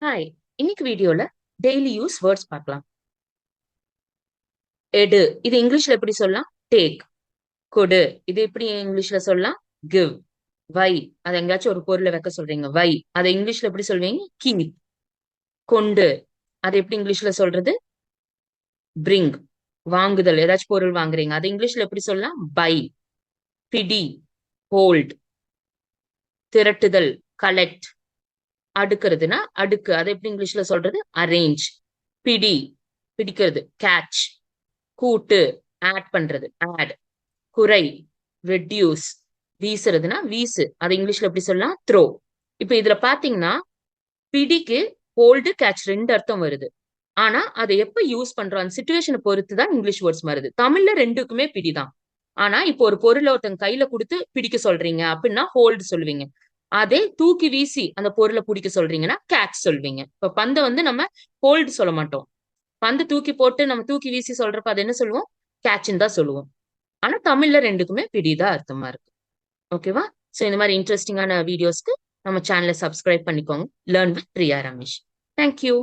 Hi. இன்னைக்கு வீடியோல daily use words பார்க்கலாம். எடு இது இங்கிலீஷ்ல எப்படி சொல்லலாம்? டேக். கொடு இது எப்படி இங்கிலீஷ்ல சொல்லலாம்? கிவ். வை அது எங்கேயாச்சும் ஒரு பொருளை வைக்க சொல்றீங்க, வை அதை இங்கிலீஷ்ல எப்படி சொல்வீங்க? கீப். கொண்டு அது எப்படி இங்கிலீஷ்ல சொல்றது? பிரிங். வாங்குதல், ஏதாச்சும் பொருள் வாங்குறீங்க, அது இங்கிலீஷ்ல எப்படி சொல்லலாம்? பை. பிடி, ஹோல்ட். திரட்டுதல், கலெக்ட். அடுக்கிறதுனா அடுக்கு, அது எப்படி இங்கிலீஷ்ல சொல்றது? அரேஞ்ச். பிடி, பிடிக்கிறது, கேட்ச். கூட்டு, ஆட் பண்றது, ஆட். குறை, ரெடியூஸ். வீசுறதுன்னா வீசு, அது இங்கிலீஷ்ல எப்படி சொல்லலாம்? த்ரோ. இப்ப இதுல பாத்தீங்கன்னா பிடிக்கு ஹோல்டு, கேட்ச் ரெண்டு அர்த்தம் வருது. ஆனா அதை எப்ப யூஸ் பண்றோம் அந்த சிச்சுவேஷனை பொறுத்து தான் இங்கிலீஷ் வேர்ட்ஸ் வருது. தமிழ்ல ரெண்டுக்குமே பிடிதான். ஆனா இப்போ ஒரு பொருளை ஒருத்தங்க கையில கொடுத்து பிடிக்க சொல்றீங்க அப்படின்னா ஹோல்டு சொல்லுவீங்க. அதே தூக்கி வீசி அந்த பொருளை பிடிக்க சொல்றீங்கன்னா கேட்ச் சொல்வீங்க. இப்ப பந்தை நம்ம ஹோல்டு சொல்ல மாட்டோம். பந்து தூக்கி போட்டு நம்ம தூக்கி வீசி சொல்றப்ப அது என்ன சொல்லுவோம்? கேட்ச்ன்னு தான் சொல்லுவோம். ஆனா தமிழ்ல ரெண்டுக்குமே பிடிதான் அர்த்தமா இருக்கு. ஓகேவா? சோ இந்த மாதிரி இன்ட்ரெஸ்டிங்கான வீடியோஸ்க்கு நம்ம சேனலை சப்ஸ்கிரைப் பண்ணிக்கோங்க. Learn with Priya Ramesh. Thank you.